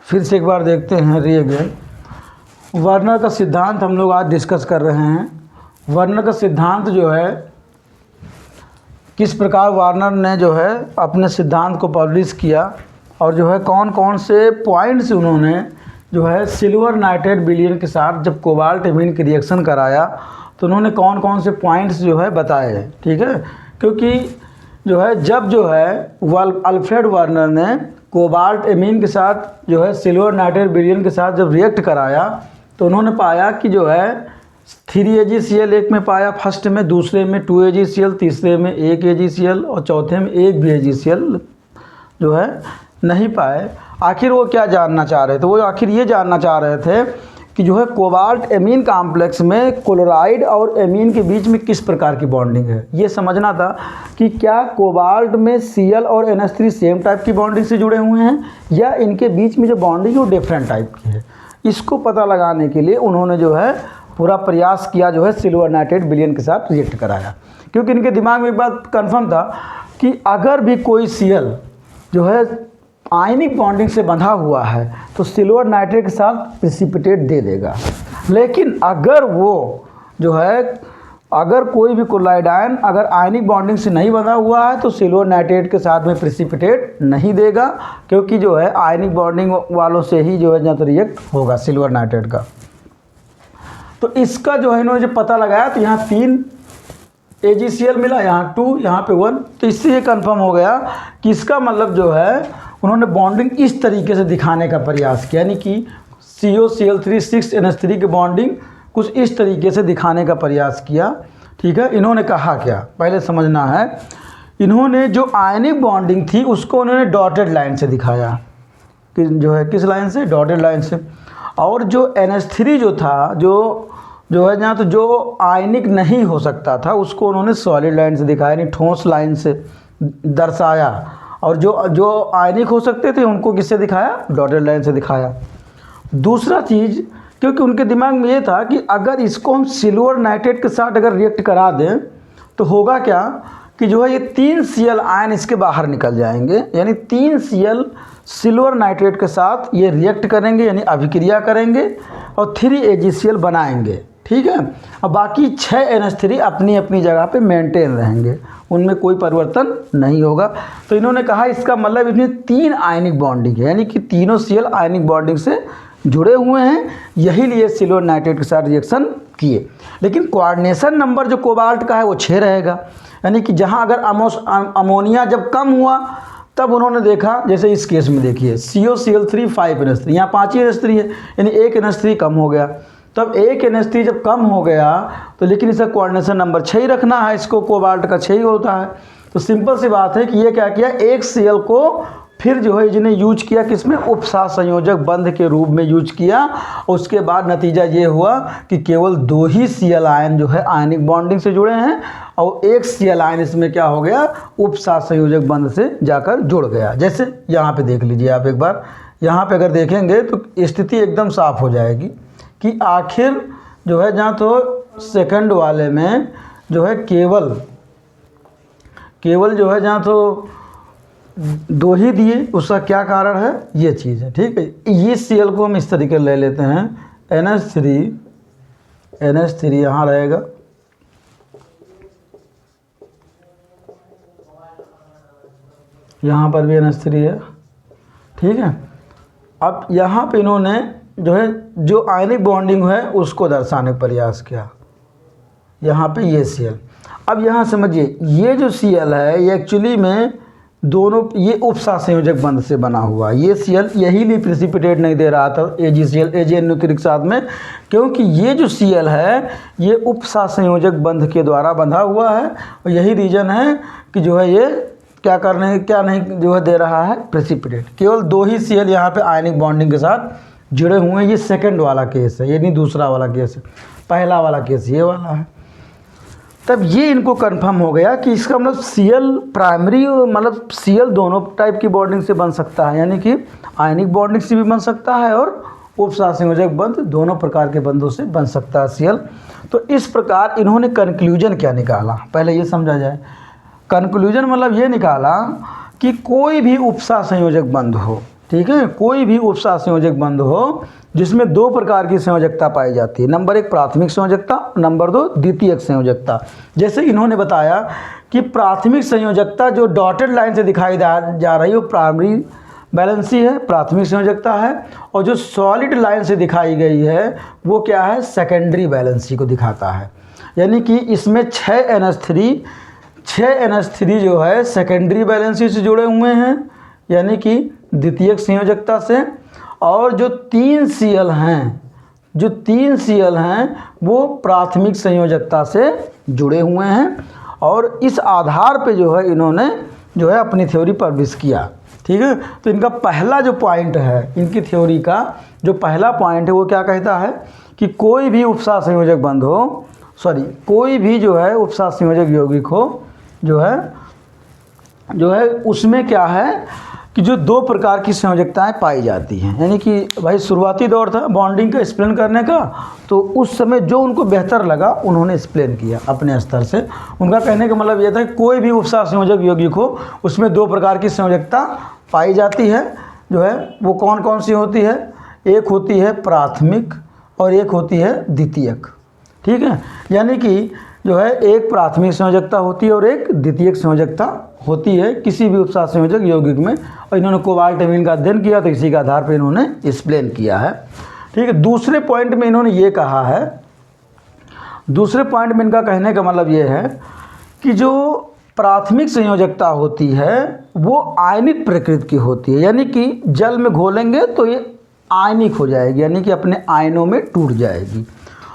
फिर से एक बार देखते हैं रीअगेन। वर्नर का सिद्धांत हम लोग आज डिस्कस कर रहे हैं। वर्नर का सिद्धांत जो है, किस प्रकार वार्नर ने जो है अपने सिद्धांत को पब्लिश किया और जो है कौन कौन से पॉइंट्स उन्होंने जो है सिल्वर नाइट्रेट विलयन के साथ जब कोबाल्ट एमीन की रिएक्शन कराया तो उन्होंने कौन कौन से पॉइंट्स जो है बताए हैं। ठीक है, क्योंकि जो है जब जो है अल्फ्रेड वार्नर ने कोबाल्ट एमीन के साथ जो है सिल्वर नाइट्रेट विलयन के साथ जब रिएक्ट कराया तो उन्होंने पाया कि जो है 3AgCl एक में पाया, फर्स्ट में, दूसरे में 2AgCl, तीसरे में 1AgCl और चौथे में 1 भी AgCl जो है नहीं पाए। आखिर वो क्या जानना चाह रहे थे? वो आखिर ये जानना चाह रहे थे कि जो है कोबाल्ट एमीन कॉम्प्लेक्स में क्लोराइड और एमीन के बीच में किस प्रकार की बॉन्डिंग है। ये समझना था कि क्या कोबाल्ट में Cl और NH3 सेम टाइप की बॉन्डिंग से जुड़े हुए हैं या इनके बीच में जो बॉन्डिंग है वो डिफरेंट टाइप की है। इसको पता लगाने के लिए उन्होंने जो है पूरा प्रयास किया, जो है सिल्वर नाइट्रेट विलयन के साथ रिएक्ट कराया, क्योंकि इनके दिमाग में एक बात कन्फर्म था कि अगर भी कोई Cl जो है आयनिक बॉन्डिंग से बंधा हुआ है तो सिल्वर नाइट्रेट के साथ प्रेसिपिटेट दे देगा। लेकिन अगर वो जो है अगर कोई भी क्लोराइड आयन अगर आयनिक बॉन्डिंग से नहीं बंधा हुआ है तो सिल्वर नाइट्रेट के साथ में प्रेसिपिटेट नहीं देगा, क्योंकि जो है आयनिक बॉन्डिंग वालों से ही जो है जहाँ तो रिएक्ट होगा सिल्वर नाइट्रेट का। तो इसका जो है इन्होंने जब पता लगाया तो यहाँ 3 AgCl मिला, यहाँ 2, यहाँ पे 1। तो इससे ये कंफर्म हो गया कि इसका मतलब जो है उन्होंने बॉन्डिंग इस तरीके से दिखाने का प्रयास किया, यानी कि COCl3 6NH3 की बॉन्डिंग कुछ इस तरीके से दिखाने का प्रयास किया। ठीक है, इन्होंने कहा क्या पहले समझना है। इन्होंने जो आयनिक बॉन्डिंग थी उसको उन्होंने डॉटेड लाइन से दिखाया, कि जो है किस लाइन से? डॉटेड लाइन से। और जो NH3 जो था जो है जहाँ तो जो आयनिक नहीं हो सकता था उसको उन्होंने सॉलिड लाइन से दिखाया, यानी ठोस लाइन से दर्शाया। और जो आयनिक हो सकते थे उनको किससे दिखाया? डॉटेड लाइन से दिखाया। दूसरा चीज़, क्योंकि उनके दिमाग में ये था कि अगर इसको हम सिल्वर नाइट्रेट के साथ अगर रिएक्ट करा दें तो होगा क्या कि जो है ये 3 Cl आयन इसके बाहर निकल जाएंगे, यानी 3 Cl सिल्वर नाइट्रेट के साथ ये रिएक्ट करेंगे, यानी अभिक्रिया करेंगे और 3 AgCl बनाएंगे। ठीक है, अब बाकी 6 NH3 अपनी अपनी जगह पे मेंटेन रहेंगे, उनमें कोई परिवर्तन नहीं होगा। तो इन्होंने कहा इसका मतलब इसमें 3 आयनिक बॉन्डिंग है, यानी कि तीनों Cl आयनिक बॉन्डिंग से जुड़े हुए हैं, यही लिए सिल्वर नाइट्रेट के साथ रिएक्शन किए। लेकिन कोऑर्डिनेशन नंबर जो कोबाल्ट का है वो 6 रहेगा, यानी कि जहाँ अगर अमोनिया जब कम हुआ तब उन्होंने देखा, जैसे इस केस में देखिए COCl3 5 NH3, यहाँ 5 ही NH3 है, यानी 1 NH3 कम हो गया। तब 1 NH3 जब कम हो गया तो लेकिन इसका कोऑर्डिनेशन नंबर 6 ही रखना है, इसको कोबाल्ट का 6 ही होता है। तो सिंपल सी बात है कि ये क्या किया, एक Cl को फिर जो है जिन्हें यूज किया किसमें? उपसा संयोजक बंध के रूप में यूज किया। उसके बाद नतीजा ये हुआ कि केवल 2 ही Cl आयन जो है आयनिक बॉन्डिंग से जुड़े हैं और 1 Cl आयन इसमें क्या हो गया? उपसा संयोजक बंध से जाकर जुड़ गया। जैसे यहाँ पे देख लीजिए आप एक बार, यहाँ पे अगर देखेंगे तो स्थिति एकदम साफ हो जाएगी कि आखिर जो है जहाँ तो सेकंड वाले में जो है केवल जो है जहाँ तो 2 ही दिए, उसका क्या कारण है? ये चीज़ है। ठीक है, ये Cl को हम इस तरीके ले लेते हैं, NH3 यहाँ रहेगा, यहाँ पर भी NH3 है। ठीक है, अब यहाँ पे इन्होंने जो है जो आयनिक बॉन्डिंग है उसको दर्शाने का प्रयास किया, यहाँ पे ये Cl। अब यहाँ समझिए ये जो Cl है ये एक्चुअली में दोनों ये उपसा संयोजक बंध से बना हुआ, ये Cl यही भी प्रेसिपिटेट नहीं दे रहा था AgCl AgNO के साथ में, क्योंकि ये जो Cl है ये उपसा संयोजक बंध के द्वारा बंधा हुआ है और यही रीज़न है कि जो है ये क्या नहीं जो है दे रहा है प्रेसिपिटेट। केवल 2 ही Cl यहाँ पे आयनिक बॉन्डिंग के साथ जुड़े हुए हैं। ये सेकंड वाला केस है, ये नहीं दूसरा वाला केस है, पहला वाला केस ये वाला है। तब ये इनको कंफर्म हो गया कि इसका मतलब Cl प्राइमरी मतलब Cl दोनों टाइप की बॉन्डिंग से बन सकता है, यानी कि आयनिक बॉन्डिंग से भी बन सकता है और उपसा संयोजक बंध, दोनों प्रकार के बंधों से बन सकता है Cl। तो इस प्रकार इन्होंने कंक्लूजन क्या निकाला, पहले ये समझा जाए। कंक्लूजन मतलब ये निकाला कि कोई भी उपसा संयोजक बंध हो, ठीक है, कोई भी उपसा संयोजक बंध हो जिसमें दो प्रकार की संयोजकता पाई जाती है। नंबर 1 प्राथमिक संयोजकता, नंबर 2 द्वितीयक संयोजकता। जैसे इन्होंने बताया कि प्राथमिक संयोजकता जो डॉटेड लाइन से दिखाई जा रही है वो प्राइमरी बैलेंसी है, प्राथमिक संयोजकता है, और जो सॉलिड लाइन से दिखाई गई है वो क्या है, सेकेंडरी बैलेंसी को दिखाता है। यानी कि इसमें 6 NH3 जो है सेकेंडरी बैलेंसी से जुड़े हुए हैं, यानी कि द्वितीयक संयोजकता से, और जो 3 Cl हैं वो प्राथमिक संयोजकता से जुड़े हुए हैं। और इस आधार पे जो है इन्होंने जो है अपनी थ्योरी पब्लिश किया। ठीक है, तो इनका पहला जो पॉइंट है, इनकी थ्योरी का जो पहला पॉइंट है वो क्या कहता है कि कोई भी उपसा संयोजक बंध हो, कोई भी जो है उपसा संयोजक यौगिक हो जो है उसमें क्या है कि जो दो प्रकार की संयोजकताएं पाई जाती हैं। यानी कि भाई शुरुआती दौर था बॉन्डिंग का एक्सप्लेन करने का, तो उस समय जो उनको बेहतर लगा उन्होंने एक्सप्लेन किया अपने स्तर से। उनका कहने का मतलब यह था कि कोई भी उपसा संयोजक यौगिक हो उसमें दो प्रकार की संयोजकता पाई जाती है, जो है वो कौन कौन सी होती है, एक होती है प्राथमिक और एक होती है द्वितीयक। ठीक है, यानी कि जो है एक प्राथमिक संयोजकता होती है और एक द्वितीयक संयोजकता होती है किसी भी उपसा संयोजक यौगिक में। और इन्होंने कोबाल्ट एमीन का अध्ययन किया तो इसी के आधार पर इन्होंने एक्सप्लेन किया है। ठीक है, दूसरे पॉइंट में इन्होंने ये कहा है, दूसरे पॉइंट में इनका कहने का मतलब ये है कि जो प्राथमिक संयोजकता होती है वो आयनिक प्रकृति की होती है, यानी कि जल में घोलेंगे तो ये आयनिक हो जाएगी, यानी कि अपने आयनों में टूट जाएगी।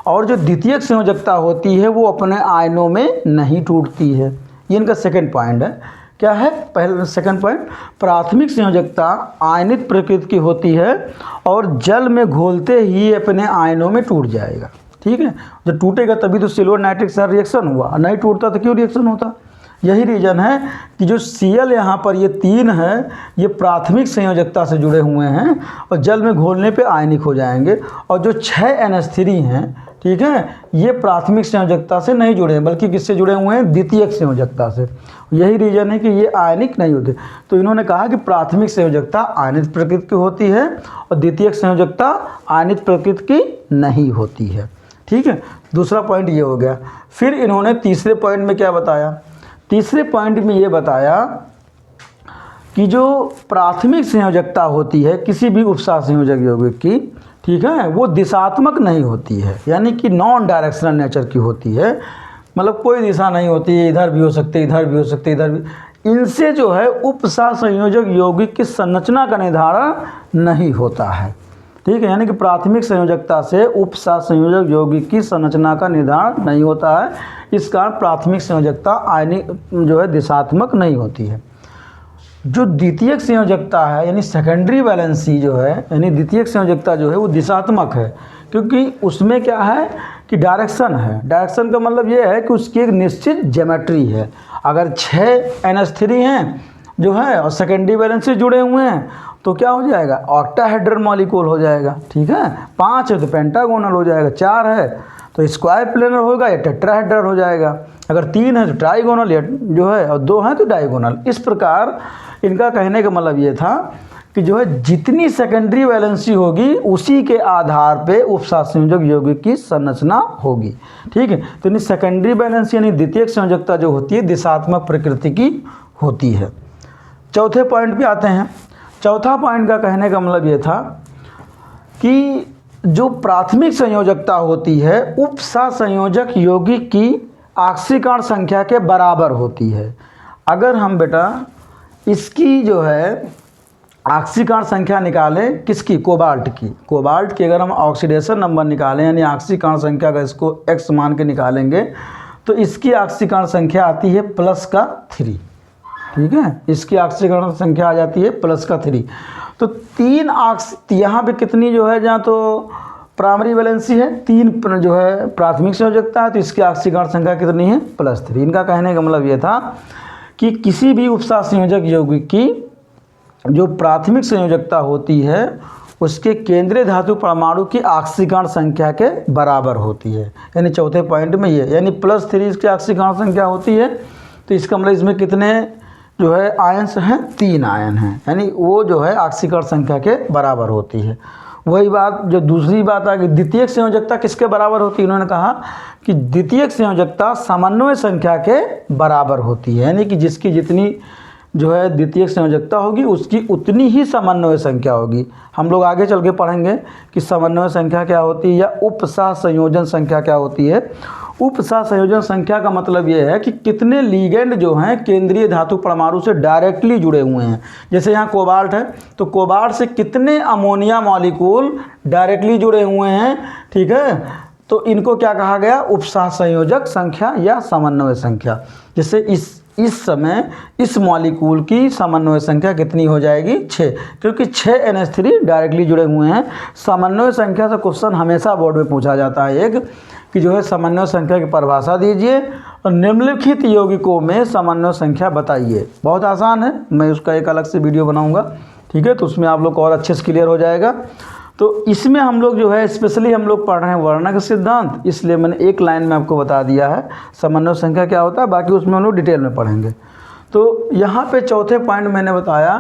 और जो द्वितीयक संयोजकता होती है वो अपने आयनों में नहीं टूटती है। ये इनका सेकंड पॉइंट है। क्या है पहले सेकंड पॉइंट, प्राथमिक संयोजकता आयनिक प्रकृति की होती है और जल में घोलते ही अपने आयनों में टूट जाएगा। ठीक है, जब टूटेगा तभी तो सिल्वर नाइट्रिक सर रिएक्शन हुआ, नहीं टूटता तो क्यों रिएक्शन होता। यही रीज़न है कि जो Cl यहाँ पर ये 3 है ये प्राथमिक संयोजकता से जुड़े हुए हैं और जल में घोलने पे आयनिक हो जाएंगे, और जो 6 NH3 हैं, ठीक है, ये प्राथमिक संयोजकता से नहीं जुड़े हैं बल्कि किससे जुड़े हुए हैं, द्वितीयक संयोजकता से। यही रीज़न है कि ये आयनिक नहीं होते। तो इन्होंने कहा कि प्राथमिक संयोजकता आयनिक प्रकृति की होती है और द्वितीयक संयोजकता आयनिक प्रकृति की नहीं होती है। ठीक है, दूसरा पॉइंट ये हो गया। फिर इन्होंने तीसरे पॉइंट में क्या बताया, तीसरे पॉइंट में ये बताया कि जो प्राथमिक संयोजकता होती है किसी भी उपसा संयोजक यौगिक की, ठीक है, वो दिशात्मक नहीं होती है, यानी कि नॉन डायरेक्शनल नेचर की होती है। मतलब कोई दिशा नहीं होती है, इधर भी हो सकते, इधर भी हो सकते, इधर भी। इनसे जो है उपसा संयोजक यौगिक की संरचना का निर्धारण नहीं होता है। ठीक है, यानी कि प्राथमिक संयोजकता से उपसा संयोजक यौगिक की संरचना का निर्धारण नहीं होता है। इस कारण प्राथमिक संयोजकता आयनिक जो है दिशात्मक नहीं होती है। जो द्वितीयक संयोजकता है यानी सेकेंडरी बैलेंसी जो है, यानी द्वितीयक संयोजकता जो है वो दिशात्मक है, क्योंकि उसमें क्या है कि डायरेक्शन है। डायरेक्शन का मतलब ये है कि उसकी एक निश्चित ज्योमेट्री है। अगर 6 NH3 हैं जो है और सेकेंडरी बैलेंस से जुड़े हुए हैं तो क्या हो जाएगा, ऑक्टाहेड्रल मॉलिक्यूल हो जाएगा। ठीक है, 5 है तो पेंटागोनल हो जाएगा, 4 है तो स्क्वायर प्लेनर होगा या टेट्राहेड्रल हो जाएगा, अगर 3 है तो ट्राइगोनल या जो है और 2 है तो डायगोनल। इस प्रकार इनका कहने का मतलब ये था कि जो है जितनी सेकेंडरी बैलेंसी होगी उसी के आधार पे उपसा संयोजक यौगिक की संरचना होगी। ठीक है, तो यानी सेकेंडरी बैलेंसी यानी द्वितीयक संयोजकता जो होती है दिशात्मक प्रकृति की होती है। चौथे पॉइंट पे आते हैं। चौथा पॉइंट का कहने का मतलब ये था कि जो प्राथमिक संयोजकता होती है उपसा संयोजक यौगिक की ऑक्सीकरण संख्या के बराबर होती है। अगर हम बेटा इसकी जो है ऑक्सीकरण संख्या निकालें, किसकी, कोबाल्ट की, कोबाल्ट की अगर हम ऑक्सीडेशन नंबर निकालें यानी ऑक्सीकरण संख्या का इसको x मान के निकालेंगे तो इसकी ऑक्सीकरण संख्या आती है +3। ठीक है, इसकी ऑक्सीकरण संख्या आ जाती है +3। तो 3 यहाँ पे कितनी जो है, जहाँ तो प्राइमरी वैलेंसी है, 3 जो है प्राथमिक संयोजकता है, तो इसकी ऑक्सीकरण संख्या कितनी है, +3। इनका कहने का मतलब ये था कि किसी भी उपसा संयोजक यौगिक की जो प्राथमिक संयोजकता होती है उसके केंद्रीय धातु परमाणु की ऑक्सीकरण संख्या के बराबर होती है। यानी चौथे पॉइंट में ये, यानी +3 इसकी ऑक्सीकरण संख्या होती है, तो इसका मतलब इसमें कितने जो है आयंस हैं 3 आयन हैं, यानी वो जो है ऑक्सीकरण संख्या के बराबर होती है। वही बात जो दूसरी बात आ गई, द्वितीयक संयोजकता किसके बराबर होती है? उन्होंने कहा कि द्वितीयक संयोजकता समन्वय संख्या के बराबर होती है, यानी कि जिसकी जितनी जो है द्वितीयक संयोजकता होगी उसकी उतनी ही समन्वय संख्या होगी। हम लोग आगे चल के पढ़ेंगे कि समन्वय संख्या क्या होती है या उपसह संयोजन संख्या क्या होती है। उपसह संयोजन संख्या का मतलब ये है कि कितने लिगेंड जो हैं केंद्रीय धातु परमाणु से डायरेक्टली जुड़े हुए हैं। जैसे यहाँ कोबाल्ट है तो कोबाल्ट से कितने अमोनिया मॉलिक्यूल डायरेक्टली जुड़े हुए हैं, ठीक है, तो इनको क्या कहा गया? उपसह संयोजक संख्या या समन्वय संख्या। जैसे इस समय इस मॉलिक्यूल की समन्वय संख्या कितनी हो जाएगी? 6, क्योंकि 6 NH3 डायरेक्टली जुड़े हुए हैं। समन्वय संख्या से क्वेश्चन हमेशा बोर्ड में पूछा जाता है एक कि जो है समन्वय संख्या की परिभाषा दीजिए और निम्नलिखित यौगिकों में समन्वय संख्या बताइए। बहुत आसान है, मैं उसका एक अलग से वीडियो बनाऊंगा, ठीक है, तो उसमें आप लोग को और अच्छे से क्लियर हो जाएगा। तो इसमें हम लोग जो है स्पेशली हम लोग पढ़ रहे हैं वर्णक सिद्धांत, इसलिए मैंने एक लाइन में आपको बता दिया है समन्वय संख्या क्या होता है, बाकी उसमें हम लोग डिटेल में पढ़ेंगे। तो यहाँ पे चौथे पॉइंट मैंने बताया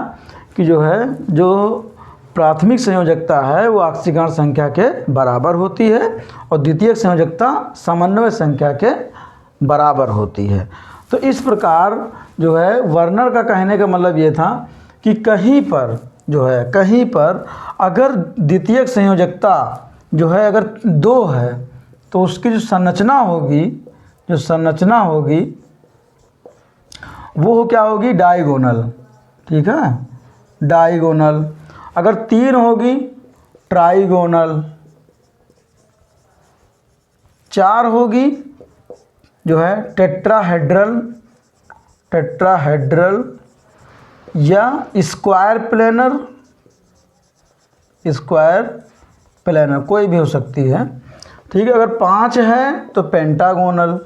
कि जो है जो प्राथमिक संयोजकता है वो ऑक्सीकरण संख्या के बराबर होती है और द्वितीयक संयोजकता समन्वय संख्या के बराबर होती है। तो इस प्रकार जो है वर्नर का कहने का मतलब ये था कि कहीं पर अगर द्वितीयक संयोजकता जो है अगर 2 है तो उसकी जो संरचना होगी वो क्या होगी? डायगोनल, ठीक है, डायगोनल। अगर 3 होगी ट्राइगोनल, 4 होगी जो है टेट्राहेड्रल या स्क्वायर प्लेनर कोई भी हो सकती है, ठीक है। अगर 5 है तो पेंटागोनल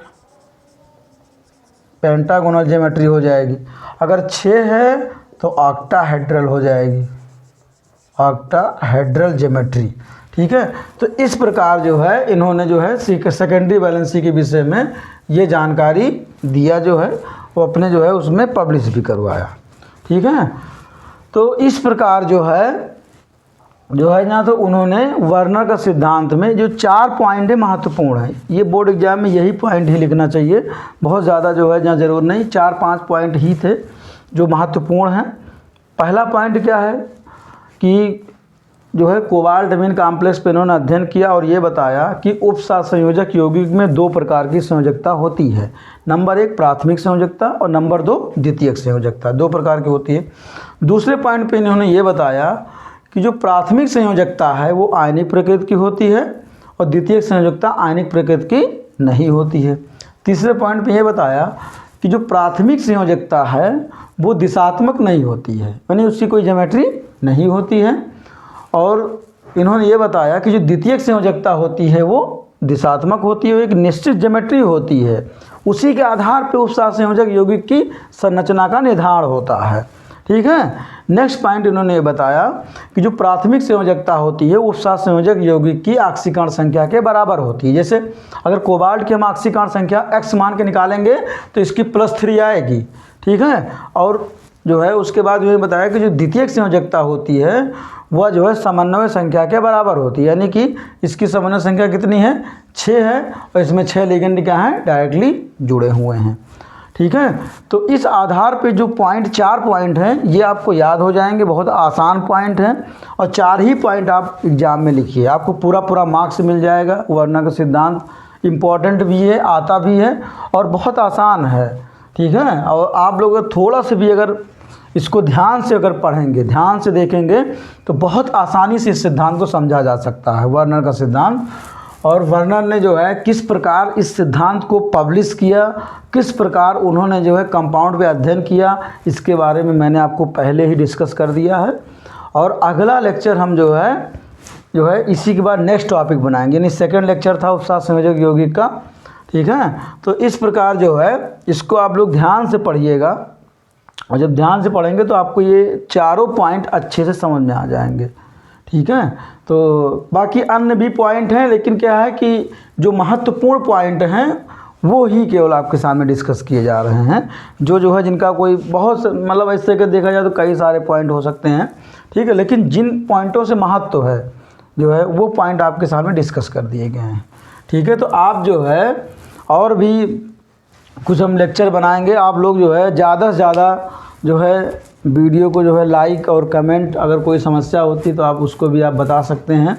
ज्योमेट्री हो जाएगी। अगर 6 है तो ऑक्टाहेड्रल हो जाएगी, ऑक्टाहेड्रल ज्योमेट्री, ठीक है। तो इस प्रकार जो है इन्होंने जो है सेकेंडरी वैलेंसी के विषय में ये जानकारी दिया, जो है वो अपने जो है उसमें पब्लिश भी करवाया, ठीक है। तो इस प्रकार जो है ना तो उन्होंने वर्नर का सिद्धांत में जो 4 पॉइंट है महत्वपूर्ण है, ये बोर्ड एग्जाम में यही पॉइंट ही लिखना चाहिए, बहुत ज़्यादा जो है जहाँ ज़रूर नहीं, 4-5 पॉइंट ही थे जो महत्वपूर्ण हैं। पहला पॉइंट क्या है कि जो है कोबाल्ट अमीन कॉम्प्लेक्स पे इन्होंने अध्ययन किया और ये बताया कि उपसह संयोजक यौगिक में 2 प्रकार की संयोजकता होती है। नंबर 1 प्राथमिक संयोजकता और नंबर 2 द्वितीयक संयोजकता, 2 प्रकार की होती है। दूसरे पॉइंट पे इन्होंने ये बताया कि जो प्राथमिक संयोजकता है वो आयनिक प्रकृति की होती है और द्वितीयक संयोजकता आयनिक प्रकृति की नहीं होती है। तीसरे पॉइंट पे ये बताया कि जो प्राथमिक संयोजकता है वो दिशात्मक नहीं होती है, यानी उसकी कोई ज्योमेट्री नहीं होती है। और इन्होंने ये बताया कि जो द्वितीयक संयोजकता होती है वो दिशात्मक होती है, एक निश्चित ज्योमेट्री होती है, उसी के आधार पर उपसह संयोजक यौगिक की संरचना का निर्धारण होता है, ठीक है। नेक्स्ट पॉइंट इन्होंने ये बताया कि जो प्राथमिक संयोजकता होती है उपसह संयोजक यौगिक की ऑक्सीकरण संख्या के बराबर होती है। जैसे अगर कोबाल्ट की हम ऑक्सीकरण संख्या x मान के निकालेंगे तो इसकी +3 आएगी, ठीक है। और जो है उसके बाद ये बताया कि जो द्वितीयक संयोजकता होती है वह जो है समन्वय संख्या के बराबर होती है, यानी कि इसकी समन्वय संख्या कितनी है? 6 है और इसमें 6 लिगेंड क्या हैं? डायरेक्टली जुड़े हुए हैं, ठीक है। तो इस आधार पे जो 4 पॉइंट हैं ये आपको याद हो जाएंगे, बहुत आसान पॉइंट हैं और 4 ही पॉइंट आप एग्जाम में लिखिए, आपको पूरा मार्क्स मिल जाएगा। वर्नर का सिद्धांत इम्पॉर्टेंट भी है, आता भी है और बहुत आसान है, ठीक है। और आप लोग थोड़ा सा भी अगर इसको ध्यान से अगर पढ़ेंगे, ध्यान से देखेंगे तो बहुत आसानी से इस सिद्धांत को समझा जा सकता है, वर्नर का सिद्धांत। और वर्नर ने जो है किस प्रकार इस सिद्धांत को पब्लिश किया, किस प्रकार उन्होंने जो है कंपाउंड पे अध्ययन किया, इसके बारे में मैंने आपको पहले ही डिस्कस कर दिया है। और अगला लेक्चर हम जो है इसी के बाद नेक्स्ट टॉपिक बनाएंगे, यानी सेकंड लेक्चर था उपसह संयोजक यौगिक का, ठीक है। तो इस प्रकार जो है इसको आप लोग ध्यान से पढ़िएगा और जब ध्यान से पढ़ेंगे तो आपको ये 4 पॉइंट अच्छे से समझ में आ जाएंगे, ठीक है। तो बाकी अन्य भी पॉइंट हैं, लेकिन क्या है कि जो महत्वपूर्ण पॉइंट हैं वो ही केवल आपके सामने डिस्कस किए जा रहे हैं। जो है जिनका कोई बहुत मतलब ऐसे कर देखा जाए तो कई सारे पॉइंट हो सकते हैं, ठीक है, लेकिन जिन पॉइंटों से महत्व है जो है वो पॉइंट आपके सामने डिस्कस कर दिए गए हैं, ठीक है। तो आप जो है और भी कुछ हम लेक्चर बनाएंगे, आप लोग जो है ज़्यादा से ज़्यादा जो है वीडियो को जो है लाइक और कमेंट, अगर कोई समस्या होती तो आप उसको भी आप बता सकते हैं,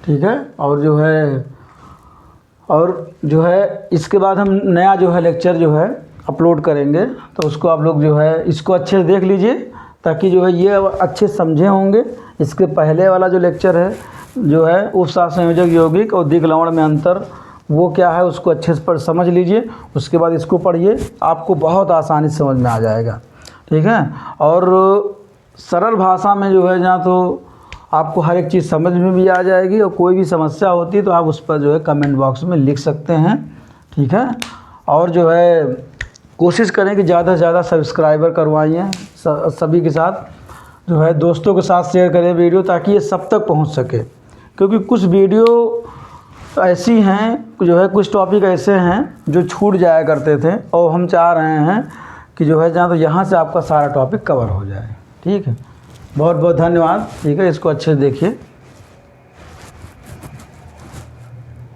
ठीक है। और जो है इसके बाद हम नया जो है लेक्चर जो है अपलोड करेंगे, तो उसको आप लोग जो है इसको अच्छे से देख लीजिए ताकि जो है ये अच्छे समझे होंगे। इसके पहले वाला जो लेक्चर है जो है उपसार संयोजक यौगिक और दिक् लवण में अंतर, वो क्या है उसको अच्छे से पर समझ लीजिए, उसके बाद इसको पढ़िए, आपको बहुत आसानी से समझ में आ जाएगा, ठीक है। और सरल भाषा में जो है जहाँ तो आपको हर एक चीज़ समझ में भी आ जाएगी, और कोई भी समस्या होती है तो आप उस पर जो है कमेंट बॉक्स में लिख सकते हैं, ठीक है। और जो है कोशिश करें कि ज़्यादा से ज़्यादा सब्सक्राइबर करवाइए सभी के साथ, जो है दोस्तों के साथ शेयर करें वीडियो ताकि ये सब तक पहुंच सके, क्योंकि कुछ वीडियो ऐसी हैं जो है कुछ टॉपिक ऐसे हैं जो छूट जाया करते थे, और हम चाह रहे हैं कि जो है जहाँ तो यहाँ से आपका सारा टॉपिक कवर हो जाए, ठीक है। बहुत बहुत धन्यवाद, ठीक है, इसको अच्छे से देखिए।